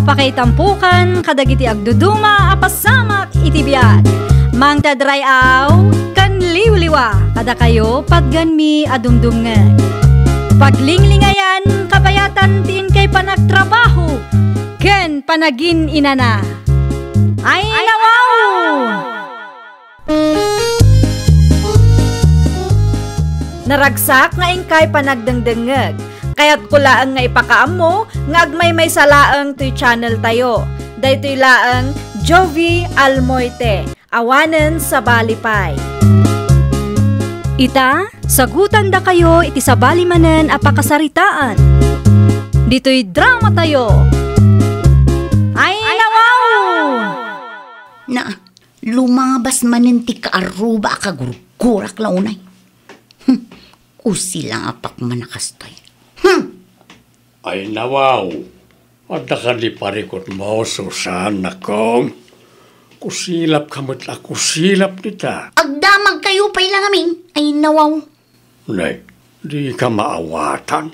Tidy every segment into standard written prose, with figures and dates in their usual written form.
Apakaitampukan, kadagiti agduduma, apasamak itibiyat. Mang tadrayaw, kan liwliwa, kada kayo pagganmi adumdumngan. Paglinglingayan, kabayatan tiin kay panagtrabaho, ken panagin inana. Ay nawaw! Naragsak nga ingkay panagdengdengeg. Kaya't kulaang nga ipakaam mo, nga agmay may salaang to'y channel tayo. Daytoy laang Jovi Almoite, awanen sa balipay. Ita, sagutan da kayo iti sa balimanen apakasaritaan. Dito'y drama tayo. Ay nawaw! Na, lumabas maninti ka aruba akagurugurak launay. Usilang apak manakastoy. Ay nawaw, adda di parikot mo, Susan, nakong. Kusilap kamot la, kusilap nita. Agdamag kayo pa ilang amin, ay nawaw. Nay, di ka maawatan.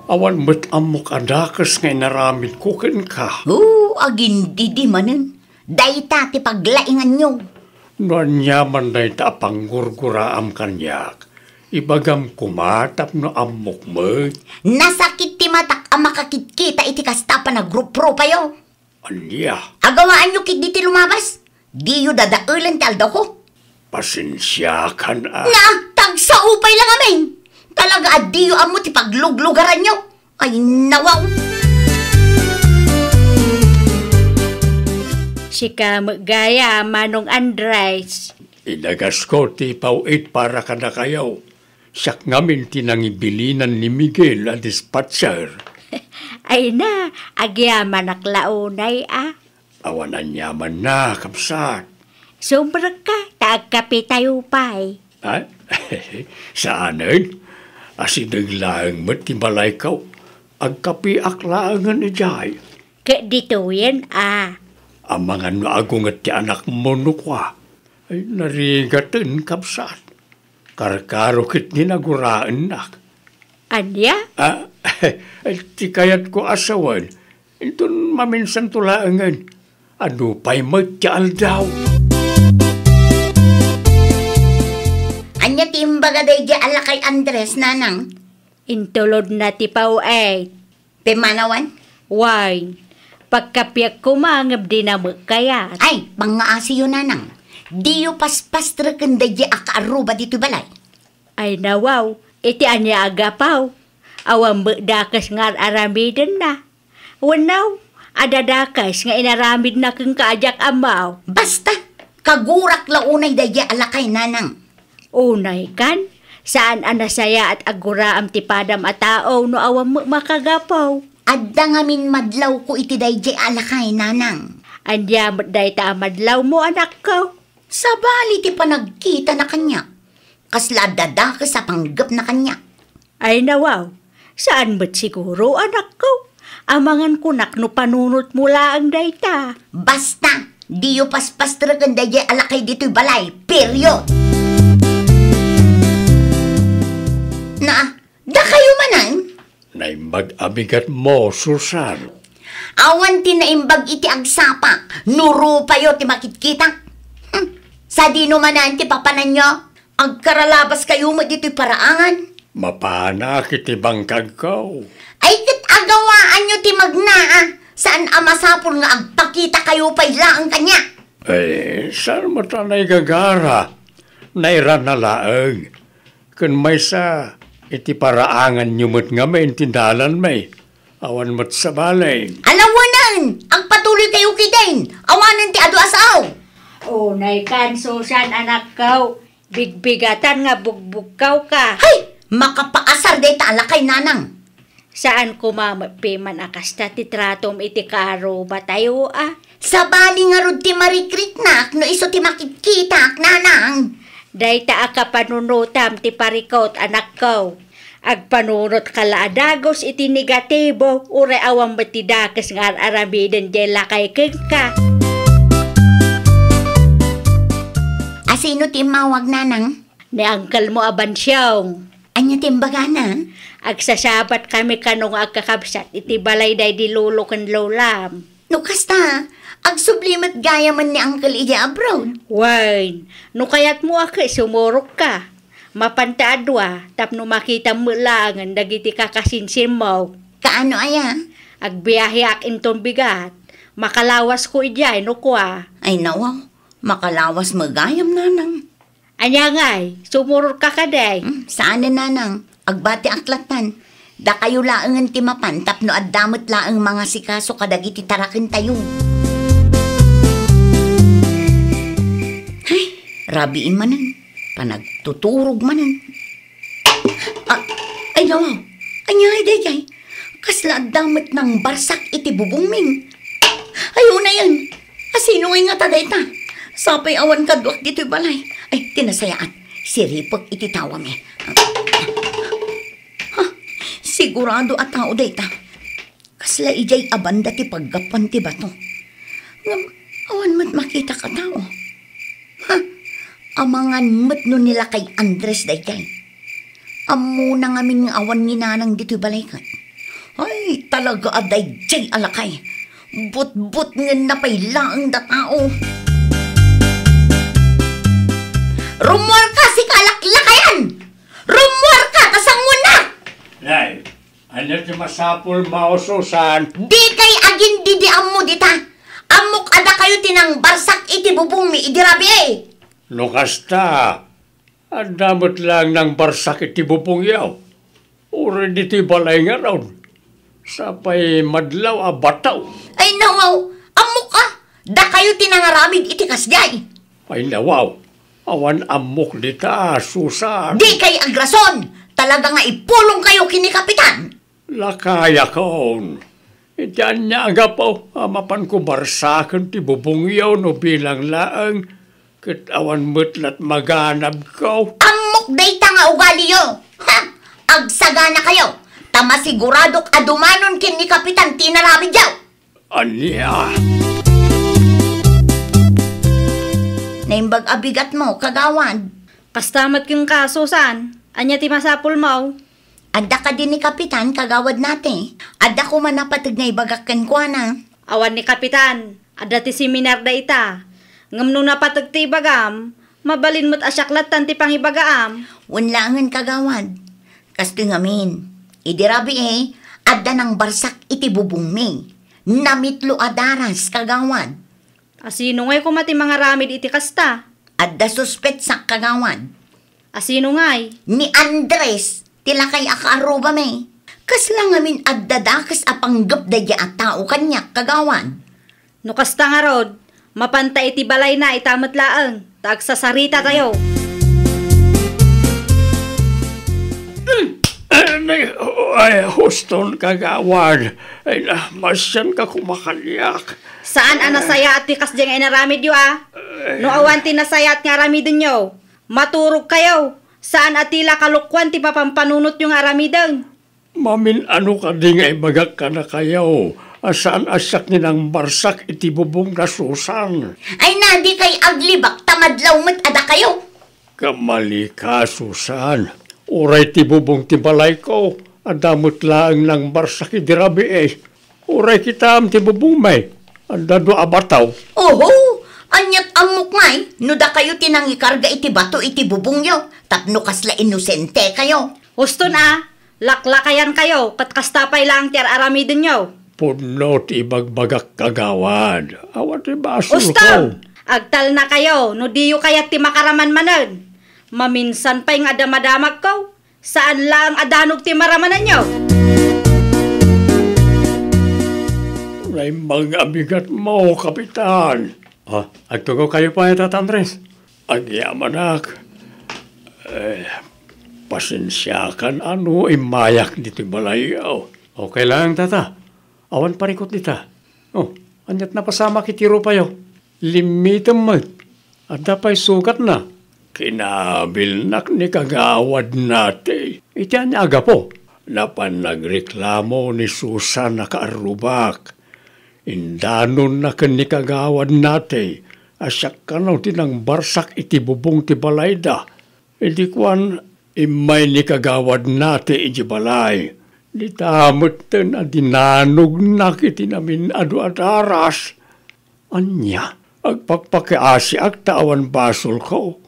Awan mo't amok adakas ngay naramid kukin ka. Agin di manin. Dayta ti paglaingan nyo. Noan yaman na ita panggurguraam kanyak. Ibagam kumatap no amok mo. Nasakit ti matak ang makakit-kita iti kastapa na grup-pro payo. Anya? Agawaan nyo kit di ti lumabas. Di yu dadaulan ti aldaw ko. Pasensya ka na. Na, tagsaupay lang amin. Talaga di yu amo ti pagluglugaran nyo. Ay nawaw. Sika magaya Manong Andres. Inagas ko ti pauit para ka na kayaw. Siyak ngamin tinangibilinan ni Miguel a dispatcher. Ay na, agyaman naklaunay Awanan yaman na, kapsat. Sumbra ka, taagkapi tayo pa'y. Ay, saanin? Asinaglaang mo't tibalay ka. Agkapi aklaangan ni Jay. Dito yan Ang mga noagong at ti anak mo nukwa. Ay narigatan, kapsat. Karkaro kit ninaguraan nak. Anya? Ay ti kayat ko asawan. Itun maminsan tulaangan. Ano pa'y magtial daw. Anya ti imbaga day di ala kay Andres, nanang. Intulod na ti pauit. Pemanawan? Wine. Pagkapiyak kumangab din na magkayat. Ay, mga asiyo, nanang. Di yu paspas trakan day di akaaruba dito balay. Ay nawaw, iti anya agapaw. Awang dakas nga aramidin na. Wanaw, adadakas nga inaramid na kang kaajak amaw. Basta, kagurak launay day di alakay, nanang. Unay kan, saan anasaya at aguraam ti padam at tao no awang makagapaw. Adda ngamin madlaw ko iti day di alakay, nanang. Andiamot day ta madlaw mo anak ko. Sabali ti panagkita na kanya. Kasla dadaka sa panggap na kanya. Ay nawaw, saan ba't siguro anak ko? Amangan kunak no panunot mula ang dayta. Basta, di yu paspas trakan day alakay dito'y balay. Period. Na, da kayo manan? Naimbag abigat mo, Susan. Awan ti naimbag iti agsapa. Nuro payo ti makitkita. Sa di numanan ti papanan nyo, agkaralabas kayo mo dito'y paraangan. Mapana kiti bangkag ko. Ay kit agawaan nyo ti magnaa. Saan amasapol nga agpakita kayo pa'y laang kanya? Saan mo tanay gagara? Nairan na laang. Kun may sa iti paraangan nyo mo't nga may tindalan may. Awan mo't sa balay. Alawanan! Agpatuloy kayo kidain. Awanan ti adu asaw. Unay kan, Susan anak ko. Bigbigatan nga bugbugkaw ka. Hay! Makapaasar day talakay, nanang. Saan kumamapiman akasta ti tratom iti karo ba tayo Sa bali nga rod ti marikrit nak, no iso ti makikita, nanang. Dayta aka panunutam ti parikot anak ko. Agpanunot kalaadagos iti negatibo, ure awang batidakas nga aramiden jela kay ka. Asino ti mawag, nanang? Ni angkal mo abansyong. Anya ti imbaga na? Agsasabat kami kanong agkakabsat iti balay day di lulo kan lolam. No kasta, ag sublimat gaya man ni Uncle Ija abroad. Wine, no kayat mo ako, sumurok ka. Mapantaadwa, tapno makita mo lang ang dagiti kakasinsin mo. Kaano aya? Agbiyahe ak intong bigat. Makalawas ko ijay, no kwa. Ay nawaw, makalawas magayam nanang. Anya ngay, sumurok ka kaday. Saan na nanang? Agbati aklatan. Da kayo laang ang timapan, tapno at damot laang mga sikaso kadagiti tarakin tayo. Ay, rabiin manan. Panagtuturog manan. Ay nawaw, anyay dayay. Kasla damot ng barsak iti bubungming. Ayaw na yan. Asino ngay nga tagay ta? Sapay awan kaduak dito'y balay. Ay, tinasayaan. Si Ripot iti tawam eh. Sigurado at tao dayta. Kasla ijay abanda ti paggapan ti bato. Ngam, awan mo't makita ka tao. Amangan mo't no nila kay Andres daytay. Amo na ngamin nga awan ni nanang dito'y balay ka. Ay, talaga aday jay alakay. But-but nga napailaang da tao. Rumor ka si kalaklakayan! Rumor ka, kasang mo na! Nay, ano ti masapul maususan? Di kay agin didiam mo dita. Amok ada kayo tinang barsak iti bubong mi idirabi eh. No kasta, ang damot lang ng barsak iti bubong yaw. Uri diti balay nga raw. Sapay madlaw a bataw. Ay nawaw, amok ka. Da kayo tinangaramid iti kasjay. Ay nawaw, awan amok dita, Susan. Di kay agrason. Talaga nga ipulong kayo kini kapitan. Lakaya kaon. Itian niya aga po, amapan ko barsakan ti bubungyaw no bilang laang, kat awan mutlat maganab ko. Amok day nga ugali yo. Ha? Agsagana kayo. Tama siguradok adumanon kini kapitan tinarami jaw. Anya? Naimbag abigat mo, kagawan. Kastamat kong kaso saan? Anya ti masapul mo? Adda ka din ni kapitan, kagawad nate. Adda ko man napatag na ibagakan ko na. Awan ni Kapitan, ada ti seminar da ita. Ngam nung napatag ti ibagam, mabalin mo't asyaklatan ti pangibagaam. Unlangan kagawad. Kasto ngamin. Idirabi eh, adda ng barsak iti bubungmi. Namitlo adaras kagawad. Asino ngay kumati mga ramid iti kasta? Adda suspet sa kagawad. Asino ngay? Ni Andres, tila kay akaaruba me. Kas lang amin adda dakas apanggap da ya at tao kanya kagawad. No kasta nga rod, mapanta iti balay na itamat laang. Tagsasarita tayo. Ay, huston kagawad. Ay, masyan ka kumakaliak. Saan anasaya at tikas diyang inaramid yo ah? No awan ti nasaya at nga aramidin yo. Maturog kayo. Saan atila kalukwan ti papampanunot yung aramidang? Mamin ano ka di nga ibagak ka na kayo. Asaan asak ni ng barsak iti bubong na Susan. Ay nadi kay aglibak tamadlaw met ada kayo. Kamali ka, Susan. Uray ti bubong ti balay ko. Adamot lang ng barsak idirabi eh. Uray kita am ti bubong may. Andado abataw. Oho, anyat amok ngay. No da kayo tinangikarga iti bato iti bubong yo. Tapno kasla inosente kayo. Huston ah, laklakayan kayo. Katkastapay lang ti aramidin yo. Puno ti ibagbagak kagawad. Awat ti baso ko. Huston! Agtal na kayo. No diyo kayat ti makaraman manan. Maminsan pa'y nga damadamag ko. Saan lang adanog ti maramanan nyo? Ay mga bigat mo, Kapitan. Agtugo kayo pa ito, Andres. Agyaman ak. Pasensya kan ano, imayak dito balayaw. Okay lang, tata. Awan parikot dita. Anyat na pasama kitiro pa yo. Limitam mo. At dapay sukat na. Kinabilnak ni kagawad nate. Itiyan aga po. Napan nagreklamo ni Susan na kaarubak. Indanon na ni kagawad nate. Asyak ka na tinang barsak iti bubong ti balayda. Hindi kwan imay ni kagawad nate iti balay. Ditamatan na dinanog na kiti namin adu adaras. Anya, agpagpakiasi ak tawan basol ko.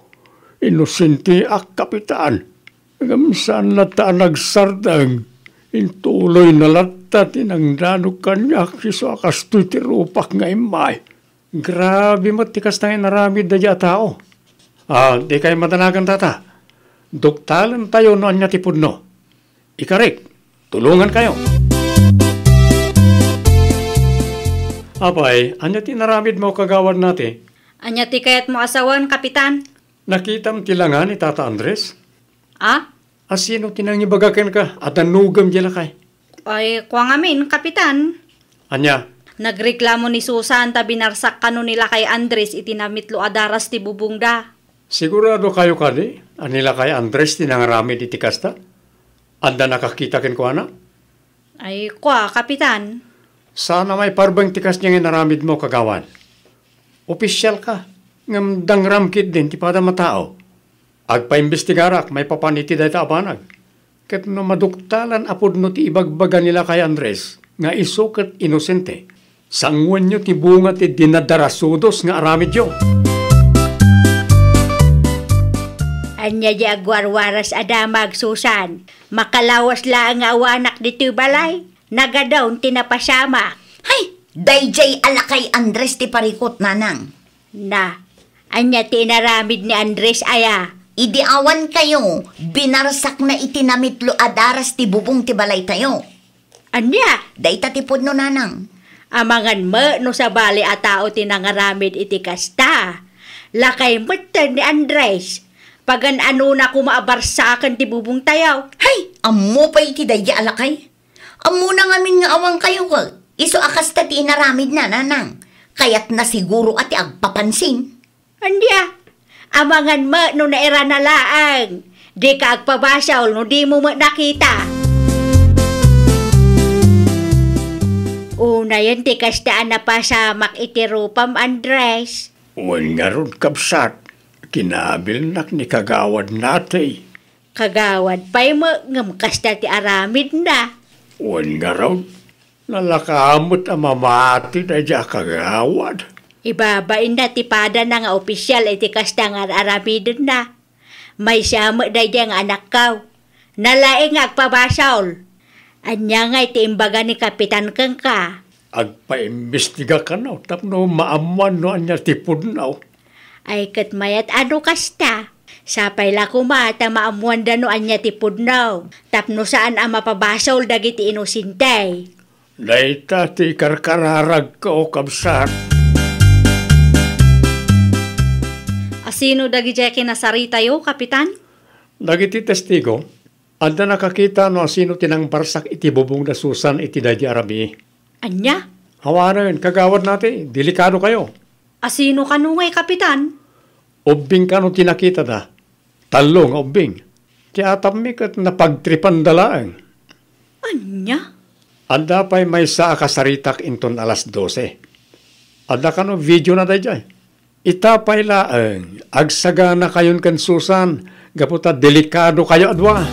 Inosente ak kapitan. Gamsan na ta nagsardang. Intuloy na latta tinang danog kanya kiso akas titirupak nga imay. Grabe matikas na naramid na dya tao. Di kayo matanagan tata. Duktalan tayo no anya tipod no. Ikarik, tulungan kayo. Apay, anya tinaramid mo kagawad natin? Anya ti kayat mo asawan, kapitan? Nakitam tilangan ni Tata Andres? Sino tinangibagakan ka at anugam dyan kay? Ay, kuwang amin, kapitan. Anya? Nagreklamo ni Susan ta binarsak kano nila kay Andres itinamitlo adaras ti bubungda. Sigurado kayo kadi? Anila kay Andres tinangaramid iti kasta? Anda nakakita ken ko ana? Ay, kwa, kapitan. Sana may parbang tikas niya nga naramid mo kagawan. Opisyal ka. Ngam dangramkit din ti pada matao. Agpaimbestigarak may papaniti dahi ta abanag. Ket no maduktalan apod no ti ibagbaga nila kay Andres nga isukat inosente. Sangwan nyo ti bunga ti dinadarasudos nga aramid yo. Anya di agwarwaras adamag, Susan. Makalawas lang nga awanak dito balay. Nagadaon tinapasama. Hay, dayjay alakay Andres ti parikot nanang. Na, anya tinaramid ni Andres aya. Idiawan kayo, binarsak na itinamitlo adaras ti bubong ti balay tayo. Anya, Dayta tipod no nanang. amangan mo no sa bali a tao tinangaramid iti kasta. Lakay matan ni Andres. Pagan ano na kumaabarsakan ti bubong tayaw. Hay, amo pa iti dayja alakay. Amo na ngamin nga awang kayo ka. Iso akas ta ti inaramid na nanang. Kayat na siguro ati agpapansin. Andya, amangan mo no naira na laang. Di ka agpabasaw no di mo nakita. Una yan ti kastaan na pasamak iti rupam, Andres. Wan nga ron kapsat. Kinabil nak ni kagawad natay. Kagawad pa'y mo ngam kasta ti aramid na. Wan nga raw. Nalakamot ang mamati na dya kagawad. Ibabain na ti pada na nga opisyal iti kasta nga aramid na. May siyamo na dya nga anak kaw. Nalaing agpabasaw. Anya nga iti imbaga ni Kapitan kang ka. Agpaimbestiga ka na. Tapno maaman no anya tipod na. Ay kat mayat ano kasta. Sapay la kumata maamuan da no anya tipod na. Tapno saan ang mapabasaw dagiti inosintay. Dayta ti karkararag ko kabsat. Asino dagi jay kinasari tayo, kapitan? Dagiti testigo, anda nakakita no sino tinang barsak iti bubong na Susan iti dahi arabi. Anya? Hawanan, kagawad natin, delikado kayo. Asino kanungay, kapitan? Ubing ka no tinakita da. Talo nga ubing. Kaya tamik at napagtripan dalaan. Anya? Anda pa'y may sa akasaritak inton alas 12. Anda ka no video na dahi. Itapay laang, agsaga na kayon kan Susan, gaputa delikado kayo adwa.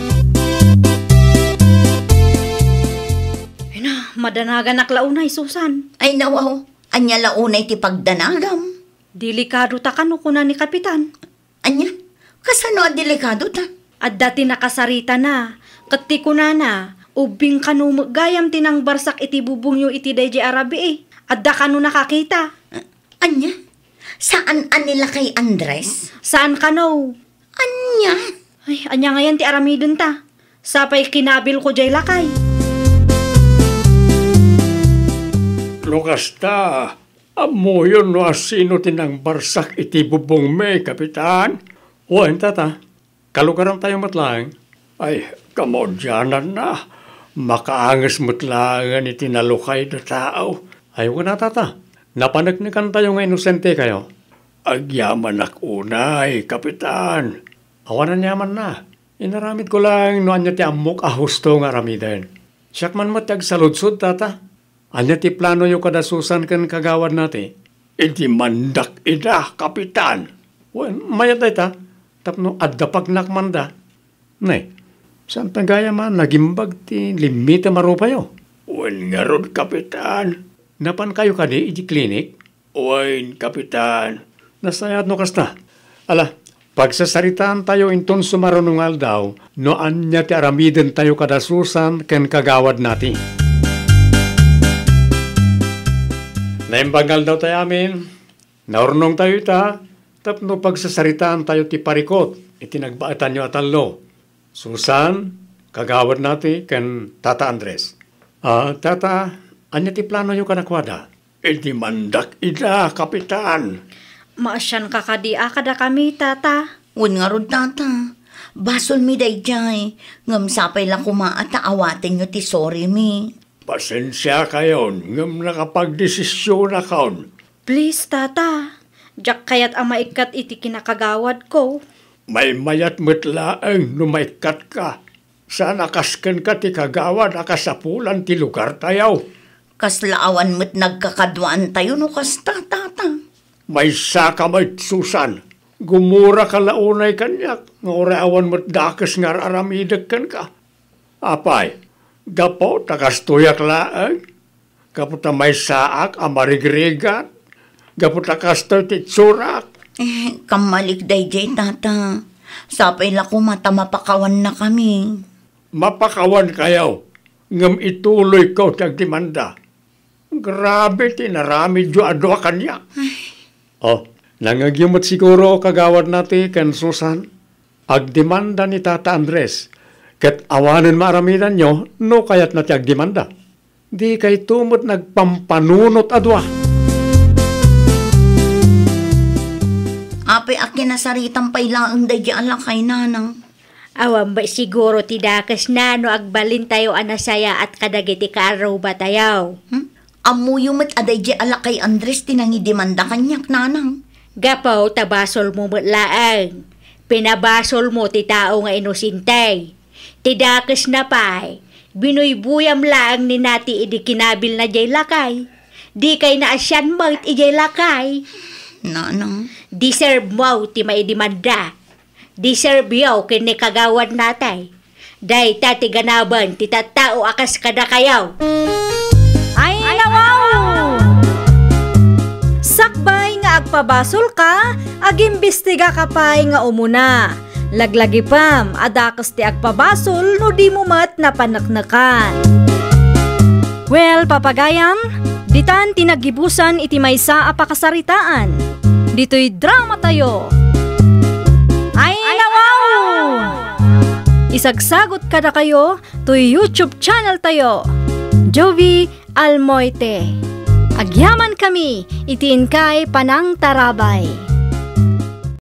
Madanagan naklaunay, Susan. Ay nawaw, anya launay ti pagdanagam. Delikado ta kano kuna ni kapitan. Anya, kasano a delikado ta? At dati nakasarita na. Kati kuna na. Ubing kano gayam tinang barsak iti bubong yu iti dayji arabi eh. At da kano nakakita. Anya, saan anila kay Andres? Saan kano? Anya, Ay, anya ngayon ti aramidon ta. Sapay kinabil ko jay lakay. Lukas ta, amo yun no asino tinang barsak iti bubong me, kapitan. Huwag tata, kalugaran tayo matlang. Ay, kamodyanan na. Makaangas matlangan iti nalukay na tao. Ayaw ka na tata, napanagnikan tayo nga inosente kayo. Agyaman unay, kapitan. Awanan yaman na. Inaramid ko lang no anya ti amok ahusto nga ramiden. Siyak man matag saludsod tata. Anya ti plano yung kadasusan kan kagawad nati? Iti mandak ida, kapitan. Well, mayat day ta. Tapno adda pagnak manda. Nay, San tanggaya man, nagimbag ti limita marupayo. Wen nga ron, Kapitan. Napan kayo kadi, iti klinik? Wen, Kapitan. Nasayat no kasta. Ala, pagsasaritaan tayo inton sumarunungal daw, no anya ti aramiden tayo kadasusan ken kagawad natin. Naimbagal daw tayo amin. Naurnong tayo ita, tapno pagsasaritaan tayo ti parikot, itinagbaatan nyo atallo. Susan, kagawad natin ken Tata Andres. Tata, anya ti plano nyo kanakwada? Iti mandak ida, Kapitan. Maasyan kakadia kada kami, Tata. Wen nga ron, Tata. Basol mi dayjay. Ngam sapay lang kumaata awatin nyo ti sorry mi. Pasensya kayon, ngam nakapagdesisyon na kaon. Please, Tata. Diyak kayat ang maikat iti kinakagawad ko. May mayat metlaeng no maikat ka. Sana kasken ka ti kagawad akasapulan ti lugar tayaw. Kaslaawan mo't nagkakadwaan tayo no kasta, Tata. May saka may Susan. Gumura ka launay kanyak. Ngaurawan mo't dakas nga aramidag kan ka. Apay, gapo takastuyak laeng. Gapo ta may saak amarigrigat. Gapo takastoy ti tsurak. Kamalik dayjay, Tata. Sapay lang kumata mapakawan na kami. Mapakawan kayaw. Ngam ituloy ko tagdimanda. Grabe tinarami jo adwa kanyak. Nangagyumot siguro kagawad natin kan Susan. Agdemanda ni Tata Andres. Ket awanen maaramidan nyo, no kayat na ti agdemanda. Di kay tumot nagpampanunot adwa. Apay akin nasaritang pailaang dayjay ala kay nanang. Awan ba siguro tidakas na no agbalin tayo anasaya at kadagiti kaaraw ba tayaw? Amuyo mo't adayjay ala kay Andres tinangidemanda kanyak, nanang. Gapaw tabasol mo matlaang. Pinabasol mo ti tao nga inosintay. Tidakas na pa'y. Binuybuyam laang ni nati idi kinabil na jay lakay. Di kay naasyan mo iti jay lakay. Nanang. Deserve mo ti maidimanda. Deserve yaw kini kagawad natay. Day tati ganaban ti tattao akas kada kayaw. Ay, nawaw! Sakbay nga agpabasol ka, agimbestiga ka pa'y nga umuna. Laglagi pam, adakas ti agpabasol no di mo mat napanaknakan. Well, papagayam, ditan tinagibusan iti maysa a pakasaritaan. Dito'y drama tayo. Ay, nawaw! Isagsagot kada kayo to YouTube channel tayo. Jovi Almoite. Agyaman kami, itiin kay Panang Tarabay.